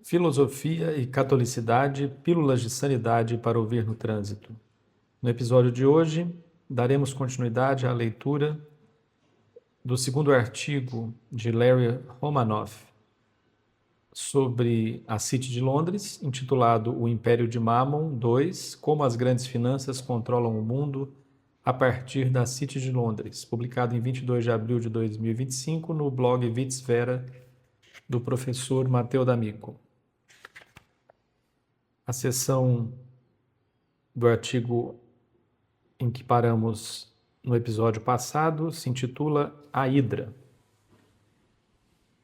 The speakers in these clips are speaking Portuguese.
Filosofia e catolicidade, pílulas de sanidade para ouvir no trânsito. No episódio de hoje, daremos continuidade à leitura do segundo artigo de Larry Romanoff sobre a City de Londres, intitulado O Império de Mammon 2, Como as Grandes Finanças Controlam o Mundo a partir da City de Londres, publicado em 22 de abril de 2025 no blog Vitsvera do professor Matteo D'Amico. A seção do artigo em que paramos no episódio passado se intitula A Hidra.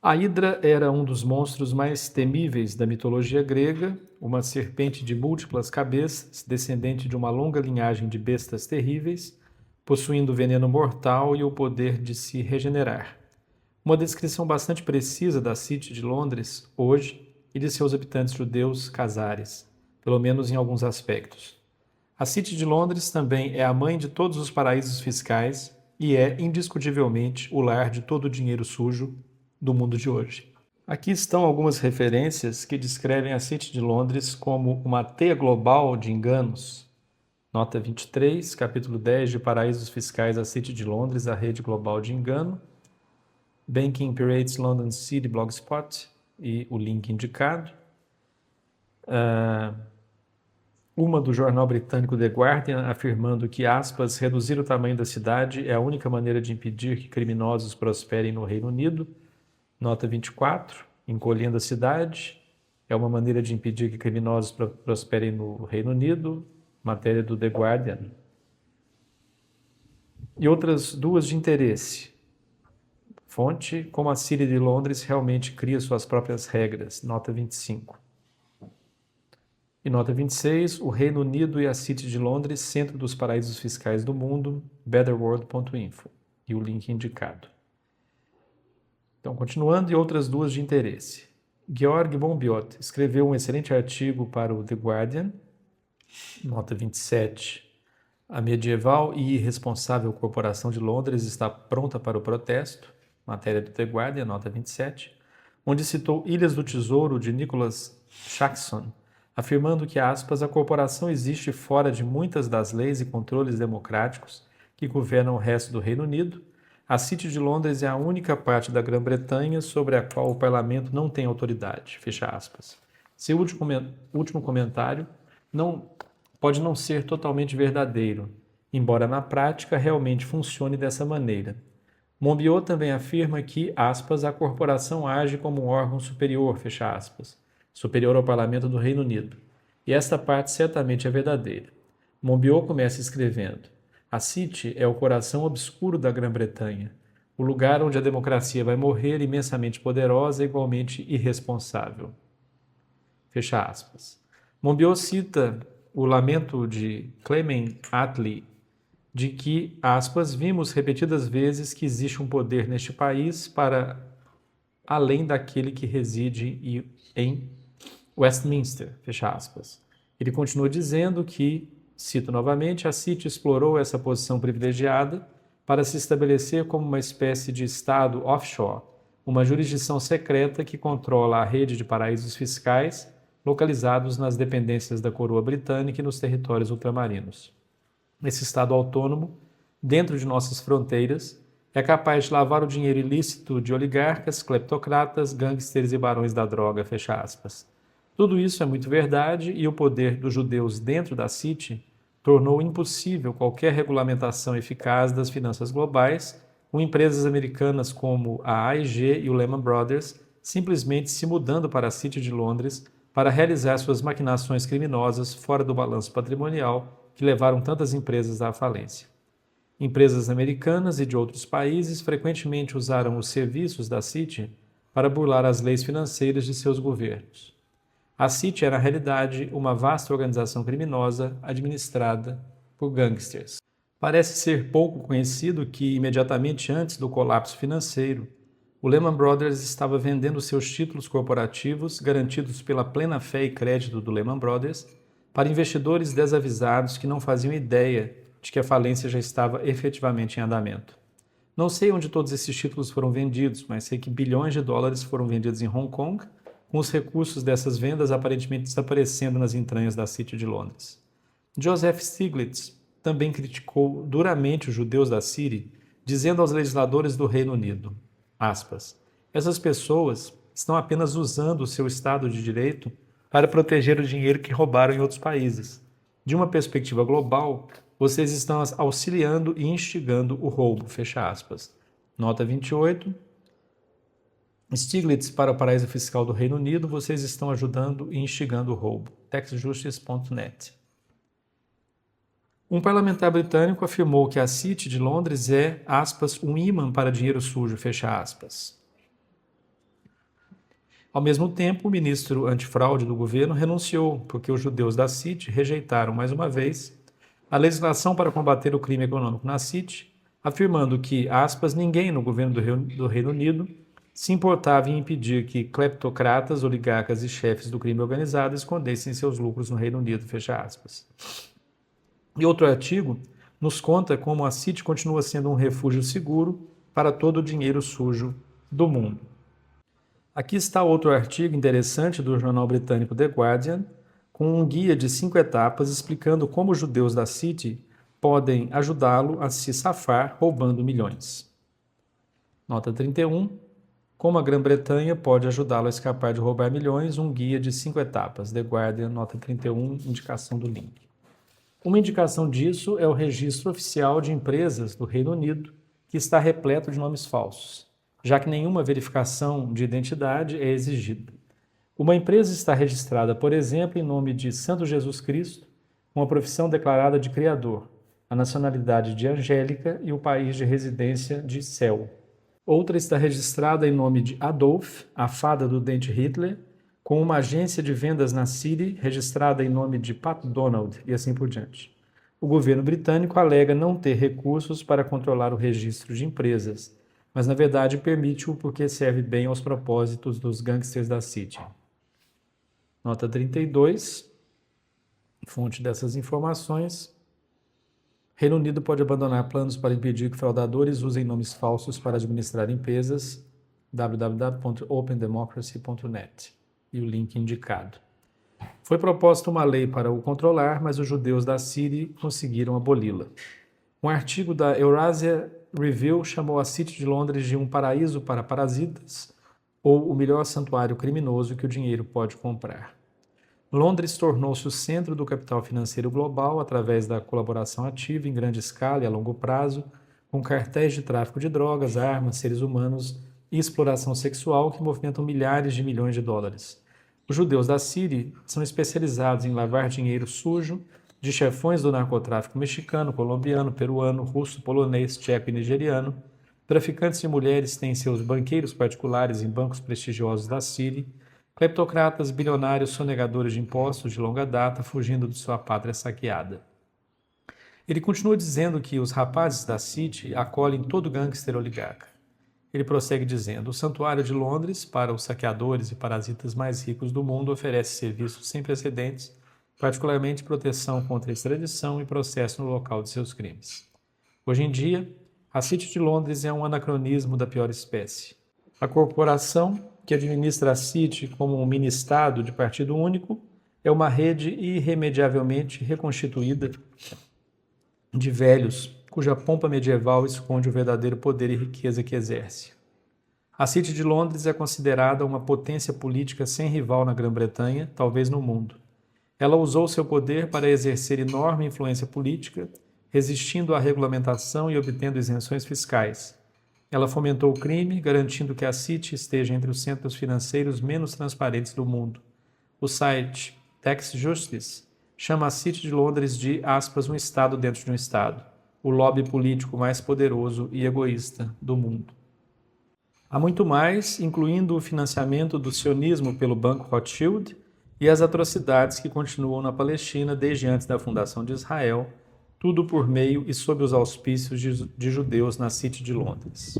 A Hidra era um dos monstros mais temíveis da mitologia grega, uma serpente de múltiplas cabeças, descendente de uma longa linhagem de bestas terríveis, possuindo veneno mortal e o poder de se regenerar. Uma descrição bastante precisa da City de Londres hoje e de seus habitantes judeus casares, pelo menos em alguns aspectos. A City de Londres também é a mãe de todos os paraísos fiscais e é, indiscutivelmente, o lar de todo o dinheiro sujo do mundo de hoje. Aqui estão algumas referências que descrevem a City de Londres como uma teia global de enganos. Nota 23, capítulo 10 de Paraísos Fiscais, a City de Londres, a rede global de engano. Banking Pirates London City Blogspot e o link indicado. Uma do jornal britânico The Guardian, afirmando que, aspas, reduzir o tamanho da cidade é a única maneira de impedir que criminosos prosperem no Reino Unido. Nota 24, encolhendo a cidade é uma maneira de impedir que criminosos prosperem no Reino Unido. Matéria do The Guardian. E outras duas de interesse. Fonte, como a City de Londres realmente cria suas próprias regras. Nota 25. E nota 26, o Reino Unido e a City de Londres, centro dos paraísos fiscais do mundo, betterworld.info, e o link indicado. Então, continuando, e outras duas de interesse. Georg Monbiot escreveu um excelente artigo para o The Guardian, nota 27. A medieval e irresponsável corporação de Londres está pronta para o protesto, matéria do The Guardian, nota 27, onde citou Ilhas do Tesouro de Nicholas Shackson, afirmando que, aspas, a corporação existe fora de muitas das leis e controles democráticos que governam o resto do Reino Unido. A City de Londres é a única parte da Grã-Bretanha sobre a qual o parlamento não tem autoridade, fecha aspas. Seu último comentário pode não ser totalmente verdadeiro, embora na prática realmente funcione dessa maneira. Monbiot também afirma que, aspas, a corporação age como um órgão superior, fecha aspas, superior ao Parlamento do Reino Unido. E esta parte certamente é verdadeira. Monbiot começa escrevendo: a City é o coração obscuro da Grã-Bretanha, o lugar onde a democracia vai morrer imensamente poderosa e igualmente irresponsável. Fecha aspas. Monbiot cita o lamento de Clement Attlee de que, aspas, vimos repetidas vezes que existe um poder neste país para além daquele que reside em Westminster, fecha aspas. Ele continua dizendo que, cito novamente, a City explorou essa posição privilegiada para se estabelecer como uma espécie de estado offshore, uma jurisdição secreta que controla a rede de paraísos fiscais localizados nas dependências da coroa britânica e nos territórios ultramarinos. Esse estado autônomo, dentro de nossas fronteiras, é capaz de lavar o dinheiro ilícito de oligarcas, cleptocratas, gangsters e barões da droga, fecha aspas. Tudo isso é muito verdade e o poder dos judeus dentro da City tornou impossível qualquer regulamentação eficaz das finanças globais, com empresas americanas como a AIG e o Lehman Brothers simplesmente se mudando para a City de Londres para realizar suas maquinações criminosas fora do balanço patrimonial que levaram tantas empresas à falência. Empresas americanas e de outros países frequentemente usaram os serviços da City para burlar as leis financeiras de seus governos. A City era, na realidade, uma vasta organização criminosa administrada por gangsters. Parece ser pouco conhecido que, imediatamente antes do colapso financeiro, o Lehman Brothers estava vendendo seus títulos corporativos, garantidos pela plena fé e crédito do Lehman Brothers, para investidores desavisados que não faziam ideia de que a falência já estava efetivamente em andamento. Não sei onde todos esses títulos foram vendidos, mas sei que bilhões de dólares foram vendidos em Hong Kong, com os recursos dessas vendas aparentemente desaparecendo nas entranhas da City de Londres. Joseph Stiglitz também criticou duramente os judeus da City, dizendo aos legisladores do Reino Unido, aspas, essas pessoas estão apenas usando o seu Estado de Direito para proteger o dinheiro que roubaram em outros países. De uma perspectiva global, vocês estão auxiliando e instigando o roubo, fecha aspas. Nota 28. Stiglitz para o paraíso fiscal do Reino Unido, vocês estão ajudando e instigando o roubo. taxjustice.net. Um parlamentar britânico afirmou que a City de Londres é, aspas, um imã para dinheiro sujo, fecha aspas. Ao mesmo tempo, o ministro antifraude do governo renunciou, porque os judeus da City rejeitaram, mais uma vez, a legislação para combater o crime econômico na City, afirmando que, aspas, ninguém no governo do Reino Unido se importava em impedir que cleptocratas, oligarcas e chefes do crime organizado escondessem seus lucros no Reino Unido, fecha aspas. E outro artigo nos conta como a City continua sendo um refúgio seguro para todo o dinheiro sujo do mundo. Aqui está outro artigo interessante do jornal britânico The Guardian, com um guia de 5 etapas explicando como os judeus da City podem ajudá-lo a se safar roubando milhões. Nota 31. Como a Grã-Bretanha pode ajudá-lo a escapar de roubar milhões, um guia de 5 etapas. The Guardian, nota 31, indicação do link. Uma indicação disso é o registro oficial de empresas do Reino Unido, que está repleto de nomes falsos, já que nenhuma verificação de identidade é exigida. Uma empresa está registrada, por exemplo, em nome de Santo Jesus Cristo, com a profissão declarada de Criador, a nacionalidade de Angélica e o país de residência de Céu. Outra está registrada em nome de Adolf, a fada do dente Hitler, com uma agência de vendas na City registrada em nome de Pat Donald e assim por diante. O governo britânico alega não ter recursos para controlar o registro de empresas, mas na verdade permite-o porque serve bem aos propósitos dos gangsters da City. Nota 32, fonte dessas informações. Reino Unido pode abandonar planos para impedir que fraudadores usem nomes falsos para administrar empresas. www.opendemocracy.net e o link indicado. Foi proposta uma lei para o controlar, mas os judeus da City conseguiram aboli-la. Um artigo da Eurasia Review chamou a City de Londres de um paraíso para parasitas ou o melhor santuário criminoso que o dinheiro pode comprar. Londres tornou-se o centro do capital financeiro global através da colaboração ativa em grande escala e a longo prazo com cartéis de tráfico de drogas, armas, seres humanos e exploração sexual que movimentam milhares de milhões de dólares. Os judeus da City são especializados em lavar dinheiro sujo de chefões do narcotráfico mexicano, colombiano, peruano, russo, polonês, tcheco e nigeriano. Traficantes de mulheres têm seus banqueiros particulares em bancos prestigiosos da City. Cleptocratas, bilionários, sonegadores de impostos de longa data, fugindo de sua pátria saqueada. Ele continua dizendo que os rapazes da City acolhem todo gangster oligarca. Ele prossegue dizendo, o Santuário de Londres, para os saqueadores e parasitas mais ricos do mundo, oferece serviços sem precedentes, particularmente proteção contra extradição e processo no local de seus crimes. Hoje em dia, a City de Londres é um anacronismo da pior espécie. A corporação, que administra a City como um mini-estado de partido único, é uma rede irremediavelmente reconstituída de velhos, cuja pompa medieval esconde o verdadeiro poder e riqueza que exerce. A City de Londres é considerada uma potência política sem rival na Grã-Bretanha, talvez no mundo. Ela usou seu poder para exercer enorme influência política, resistindo à regulamentação e obtendo isenções fiscais. Ela fomentou o crime, garantindo que a City esteja entre os centros financeiros menos transparentes do mundo. O site Tax Justice chama a City de Londres de, aspas, um estado dentro de um estado, o lobby político mais poderoso e egoísta do mundo. Há muito mais, incluindo o financiamento do sionismo pelo Banco Rothschild e as atrocidades que continuam na Palestina desde antes da fundação de Israel, tudo por meio e sob os auspícios de judeus na City de Londres.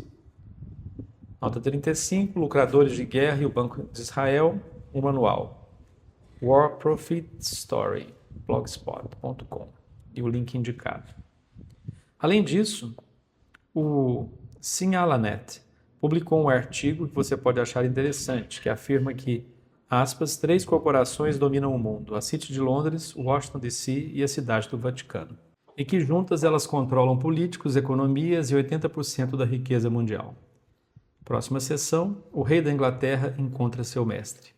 Nota 35, Lucradores de Guerra e o Banco de Israel, um manual. War Profit Story, blogspot.com e o link indicado. Além disso, o Sinhalanet publicou um artigo que você pode achar interessante, que afirma que aspas, 3 corporações dominam o mundo, a City de Londres, Washington DC e a Cidade do Vaticano, e que juntas elas controlam políticos, economias e 80% da riqueza mundial. Próxima sessão, o rei da Inglaterra encontra seu mestre.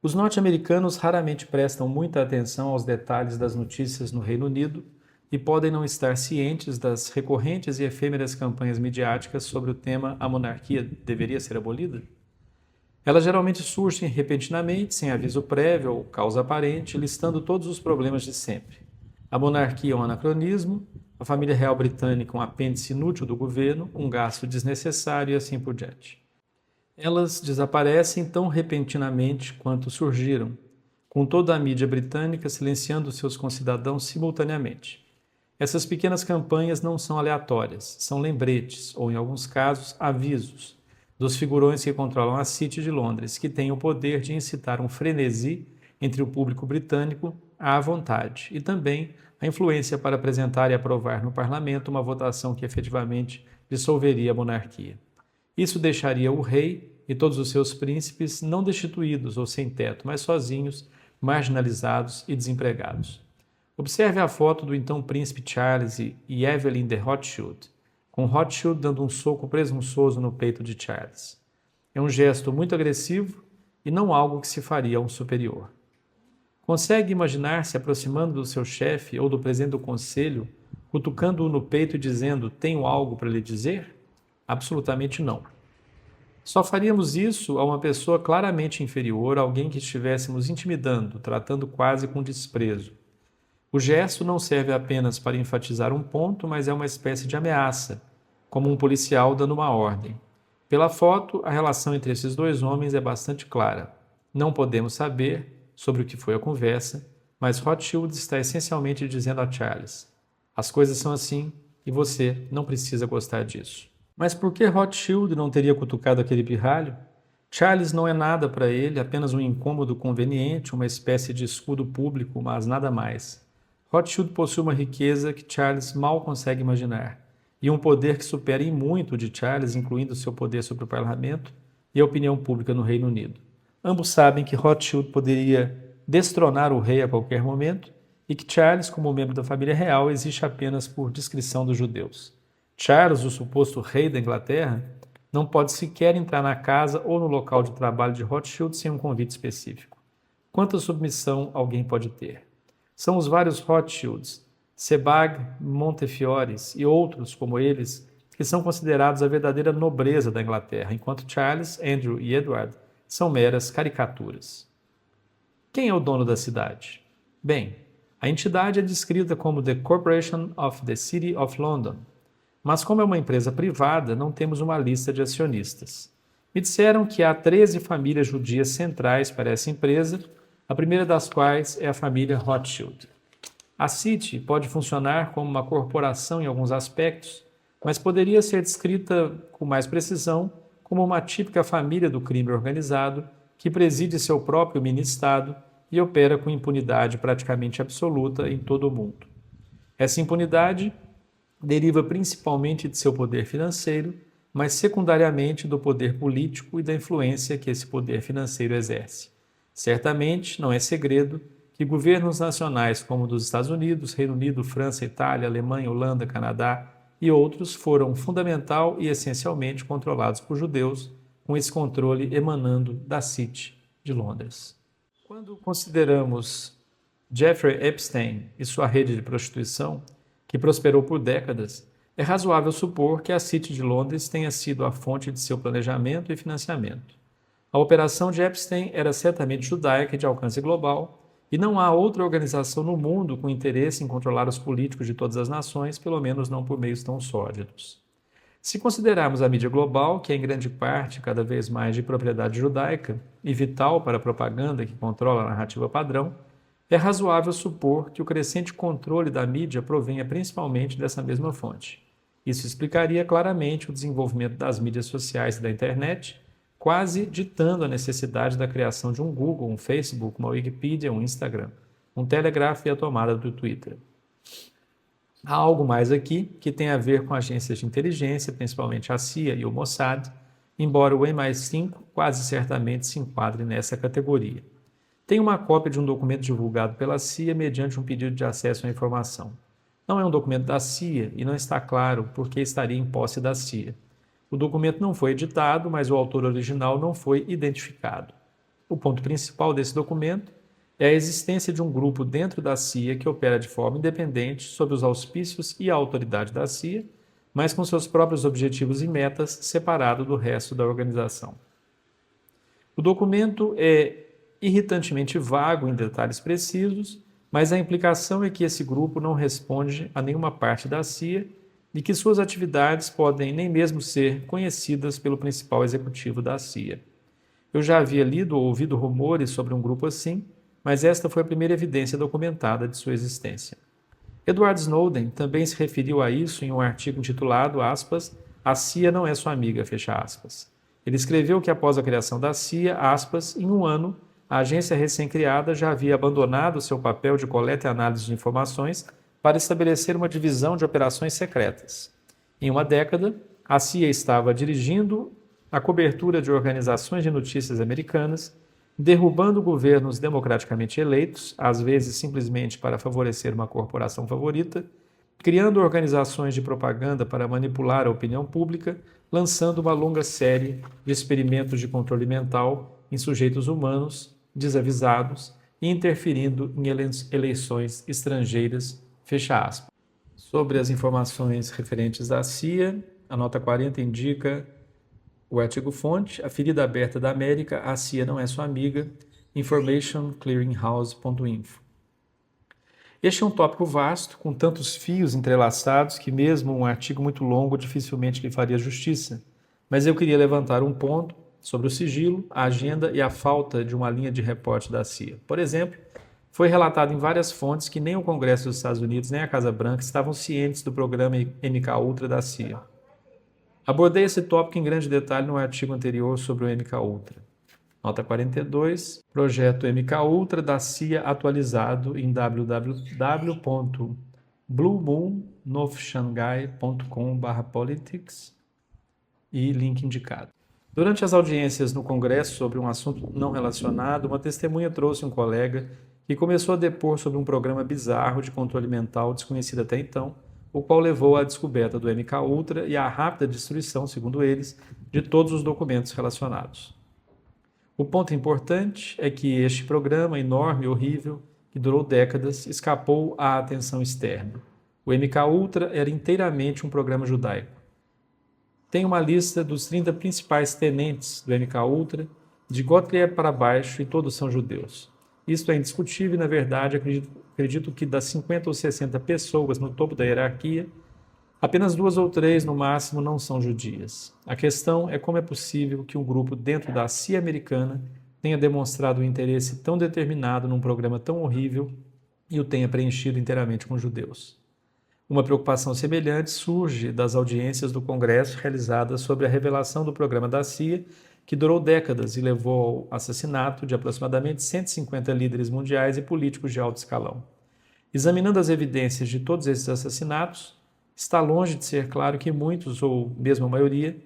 Os norte-americanos raramente prestam muita atenção aos detalhes das notícias no Reino Unido e podem não estar cientes das recorrentes e efêmeras campanhas midiáticas sobre o tema "A monarquia deveria ser abolida?". Elas geralmente surgem repentinamente, sem aviso prévio ou causa aparente, listando todos os problemas de sempre. A monarquia é um anacronismo, a família real britânica um apêndice inútil do governo, um gasto desnecessário e assim por diante. Elas desaparecem tão repentinamente quanto surgiram, com toda a mídia britânica silenciando seus concidadãos simultaneamente. Essas pequenas campanhas não são aleatórias, são lembretes, ou em alguns casos, avisos, dos figurões que controlam a City de Londres, que têm o poder de incitar um frenesi entre o público britânico à vontade e também a influência para apresentar e aprovar no parlamento uma votação que efetivamente dissolveria a monarquia. Isso deixaria o rei e todos os seus príncipes não destituídos ou sem teto, mas sozinhos, marginalizados e desempregados. Observe a foto do então príncipe Charles e Evelyn de Rothschild, com Rothschild dando um soco presunçoso no peito de Charles. É um gesto muito agressivo e não algo que se faria a um superior. Consegue imaginar se aproximando do seu chefe ou do presidente do conselho, cutucando-o no peito e dizendo: "Tenho algo para lhe dizer"? Absolutamente não. Só faríamos isso a uma pessoa claramente inferior, alguém que estivéssemos intimidando, tratando quase com desprezo. O gesto não serve apenas para enfatizar um ponto, mas é uma espécie de ameaça, como um policial dando uma ordem. Pela foto, a relação entre esses dois homens é bastante clara. Não podemos saber sobre o que foi a conversa, mas Rothschild está essencialmente dizendo a Charles: "As coisas são assim e você não precisa gostar disso". Mas por que Rothschild não teria cutucado aquele pirralho? Charles não é nada para ele, apenas um incômodo conveniente, uma espécie de escudo público, mas nada mais. Rothschild possui uma riqueza que Charles mal consegue imaginar, e um poder que supera em muito o de Charles, incluindo seu poder sobre o parlamento e a opinião pública no Reino Unido. Ambos sabem que Rothschild poderia destronar o rei a qualquer momento e que Charles, como membro da família real, existe apenas por discrição dos judeus. Charles, o suposto rei da Inglaterra, não pode sequer entrar na casa ou no local de trabalho de Rothschild sem um convite específico. Quanta submissão alguém pode ter? São os vários Rothschilds, Sebag, Montefiores e outros como eles que são considerados a verdadeira nobreza da Inglaterra, enquanto Charles, Andrew e Edward são meras caricaturas. Quem é o dono da cidade? Bem, a entidade é descrita como The Corporation of the City of London, mas como é uma empresa privada, não temos uma lista de acionistas. Me disseram que há 13 famílias judias centrais para essa empresa, a primeira das quais é a família Rothschild. A City pode funcionar como uma corporação em alguns aspectos, mas poderia ser descrita com mais precisão como uma típica família do crime organizado que preside seu próprio mini-estado e opera com impunidade praticamente absoluta em todo o mundo. Essa impunidade deriva principalmente de seu poder financeiro, mas secundariamente do poder político e da influência que esse poder financeiro exerce. Certamente, não é segredo que governos nacionais como o dos Estados Unidos, Reino Unido, França, Itália, Alemanha, Holanda, Canadá e outros foram fundamental e essencialmente controlados por judeus, com esse controle emanando da City de Londres. Quando consideramos Jeffrey Epstein e sua rede de prostituição, que prosperou por décadas, é razoável supor que a City de Londres tenha sido a fonte de seu planejamento e financiamento. A operação de Epstein era certamente judaica e de alcance global, e não há outra organização no mundo com interesse em controlar os políticos de todas as nações, pelo menos não por meios tão sórdidos. Se considerarmos a mídia global, que é em grande parte cada vez mais de propriedade judaica e vital para a propaganda que controla a narrativa padrão, é razoável supor que o crescente controle da mídia provenha principalmente dessa mesma fonte. Isso explicaria claramente o desenvolvimento das mídias sociais e da internet, quase ditando a necessidade da criação de um Google, um Facebook, uma Wikipedia, um Instagram, um Telegraph e a tomada do Twitter. Há algo mais aqui que tem a ver com agências de inteligência, principalmente a CIA e o Mossad, embora o MI5 quase certamente se enquadre nessa categoria. Tem uma cópia de um documento divulgado pela CIA mediante um pedido de acesso à informação. Não é um documento da CIA e não está claro por que estaria em posse da CIA. O documento não foi editado, mas o autor original não foi identificado. O ponto principal desse documento é a existência de um grupo dentro da CIA que opera de forma independente, sob os auspícios e a autoridade da CIA, mas com seus próprios objetivos e metas separado do resto da organização. O documento é irritantemente vago em detalhes precisos, mas a implicação é que esse grupo não responde a nenhuma parte da CIA e que suas atividades podem nem mesmo ser conhecidas pelo principal executivo da CIA. Eu já havia lido ou ouvido rumores sobre um grupo assim, mas esta foi a primeira evidência documentada de sua existência. Edward Snowden também se referiu a isso em um artigo intitulado, aspas, "A CIA não é sua amiga", fecha aspas. Ele escreveu que após a criação da CIA, aspas, em um ano, a agência recém-criada já havia abandonado seu papel de coleta e análise de informações para estabelecer uma divisão de operações secretas. Em uma década, a CIA estava dirigindo a cobertura de organizações de notícias americanas, derrubando governos democraticamente eleitos, às vezes simplesmente para favorecer uma corporação favorita, criando organizações de propaganda para manipular a opinião pública, lançando uma longa série de experimentos de controle mental em sujeitos humanos, desavisados e interferindo em eleições estrangeiras, fecha aspas. Sobre as informações referentes à CIA, a nota 40 indica o artigo-fonte, a ferida aberta da América, a CIA não é sua amiga, informationclearinghouse.info. Este é um tópico vasto, com tantos fios entrelaçados que mesmo um artigo muito longo dificilmente lhe faria justiça, mas eu queria levantar um ponto sobre o sigilo, a agenda e a falta de uma linha de reporte da CIA. Por exemplo, foi relatado em várias fontes que nem o Congresso dos Estados Unidos nem a Casa Branca estavam cientes do programa MKUltra da CIA. Abordei esse tópico em grande detalhe no artigo anterior sobre o MKUltra. Nota 42, projeto MKUltra da CIA atualizado em www.bluemoonofshanghai.com/politics e link indicado. Durante as audiências no Congresso sobre um assunto não relacionado, uma testemunha trouxe um colega que começou a depor sobre um programa bizarro de controle mental desconhecido até então, o qual levou à descoberta do MKUltra e à rápida destruição, segundo eles, de todos os documentos relacionados. O ponto importante é que este programa enorme e horrível, que durou décadas, escapou à atenção externa. O MKUltra era inteiramente um programa judaico. Tem uma lista dos 30 principais tenentes do MKUltra, de Gottlieb para baixo, e todos são judeus. Isto é indiscutível e, na verdade, acredito que das 50 ou 60 pessoas no topo da hierarquia, apenas 2 ou 3 no máximo não são judias. A questão é como é possível que um grupo dentro da CIA americana tenha demonstrado um interesse tão determinado num programa tão horrível e o tenha preenchido inteiramente com judeus. Uma preocupação semelhante surge das audiências do Congresso realizadas sobre a revelação do programa da CIA, que durou décadas e levou ao assassinato de aproximadamente 150 líderes mundiais e políticos de alto escalão. Examinando as evidências de todos esses assassinatos, está longe de ser claro que muitos, ou mesmo a maioria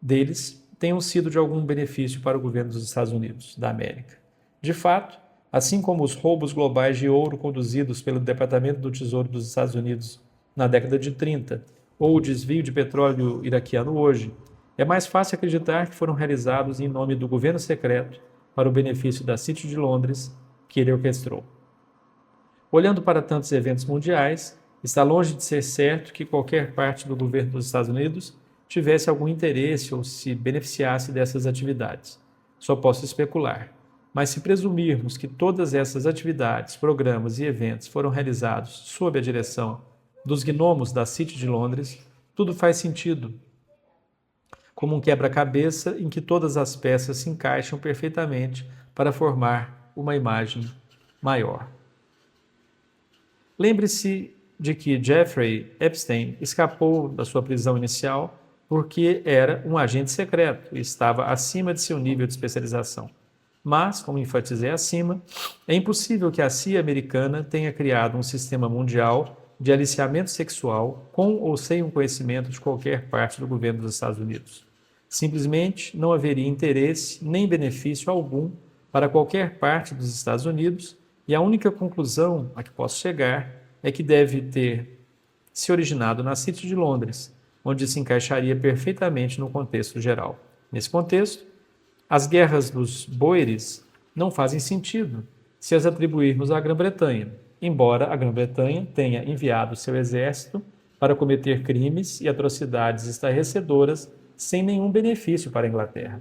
deles, tenham sido de algum benefício para o governo dos Estados Unidos da América. De fato, assim como os roubos globais de ouro conduzidos pelo Departamento do Tesouro dos Estados Unidos na década de 30, ou o desvio de petróleo iraquiano hoje, é mais fácil acreditar que foram realizados em nome do governo secreto para o benefício da City de Londres, que ele orquestrou. Olhando para tantos eventos mundiais, está longe de ser certo que qualquer parte do governo dos Estados Unidos tivesse algum interesse ou se beneficiasse dessas atividades. Só posso especular. Mas se presumirmos que todas essas atividades, programas e eventos foram realizados sob a direção dos gnomos da City de Londres, tudo faz sentido, como um quebra-cabeça em que todas as peças se encaixam perfeitamente para formar uma imagem maior. Lembre-se de que Jeffrey Epstein escapou da sua prisão inicial porque era um agente secreto e estava acima de seu nível de especialização. Mas, como enfatizei acima, é impossível que a CIA americana tenha criado um sistema mundial de aliciamento sexual com ou sem o conhecimento de qualquer parte do governo dos Estados Unidos. Simplesmente não haveria interesse nem benefício algum para qualquer parte dos Estados Unidos, e a única conclusão a que posso chegar é que deve ter se originado na City de Londres, onde se encaixaria perfeitamente no contexto geral. Nesse contexto, as guerras dos Boeres não fazem sentido se as atribuirmos à Grã-Bretanha, embora a Grã-Bretanha tenha enviado seu exército para cometer crimes e atrocidades estarrecedoras sem nenhum benefício para a Inglaterra.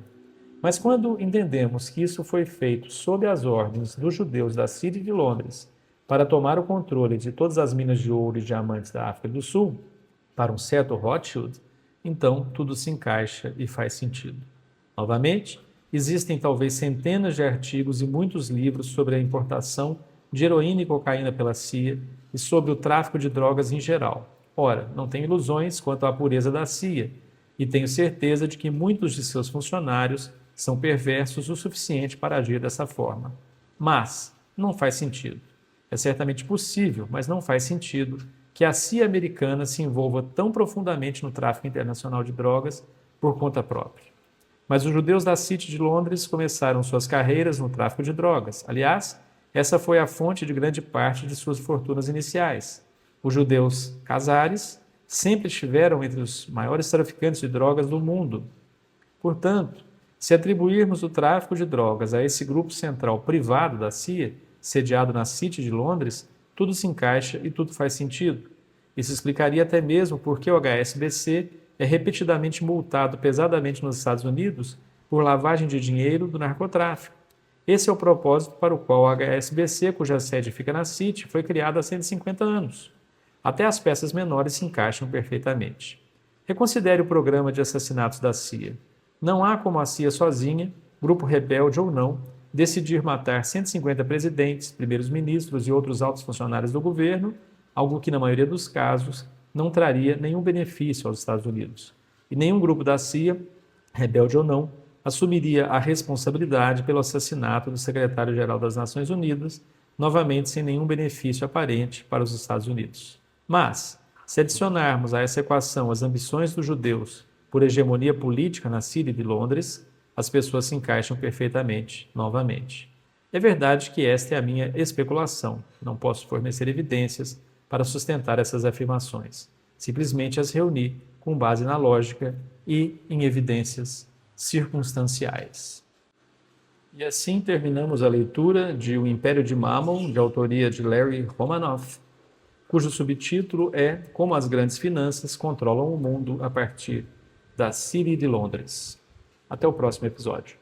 Mas quando entendemos que isso foi feito sob as ordens dos judeus da City de Londres para tomar o controle de todas as minas de ouro e diamantes da África do Sul, para um certo Rothschild, então tudo se encaixa e faz sentido. Novamente, existem talvez centenas de artigos e muitos livros sobre a importação de heroína e cocaína pela CIA e sobre o tráfico de drogas em geral. Ora, não tenho ilusões quanto à pureza da CIA e tenho certeza de que muitos de seus funcionários são perversos o suficiente para agir dessa forma. Mas não faz sentido. É certamente possível, mas não faz sentido que a CIA americana se envolva tão profundamente no tráfico internacional de drogas por conta própria. Mas os judeus da City de Londres começaram suas carreiras no tráfico de drogas. Aliás, essa foi a fonte de grande parte de suas fortunas iniciais. Os judeus Khazaris sempre estiveram entre os maiores traficantes de drogas do mundo. Portanto, se atribuirmos o tráfico de drogas a esse grupo central privado da CIA, sediado na City de Londres, tudo se encaixa e tudo faz sentido. Isso explicaria até mesmo por que o HSBC é repetidamente multado pesadamente nos Estados Unidos por lavagem de dinheiro do narcotráfico. Esse é o propósito para o qual o HSBC, cuja sede fica na City, foi criado há 150 anos. Até as peças menores se encaixam perfeitamente. Reconsidere o programa de assassinatos da CIA. Não há como a CIA sozinha, grupo rebelde ou não, decidir matar 150 presidentes, primeiros-ministros e outros altos funcionários do governo, algo que, na maioria dos casos, não traria nenhum benefício aos Estados Unidos. E nenhum grupo da CIA, rebelde ou não, assumiria a responsabilidade pelo assassinato do secretário-geral das Nações Unidas, novamente sem nenhum benefício aparente para os Estados Unidos. Mas, se adicionarmos a essa equação as ambições dos judeus por hegemonia política na City de Londres, as pessoas se encaixam perfeitamente novamente. É verdade que esta é a minha especulação. Não posso fornecer evidências para sustentar essas afirmações. Simplesmente as reuni com base na lógica e em evidências circunstanciais. E assim terminamos a leitura de O Império de Mammon, de autoria de Larry Romanoff, cujo subtítulo é Como as Grandes Finanças Controlam o Mundo a partir da City de Londres. Até o próximo episódio.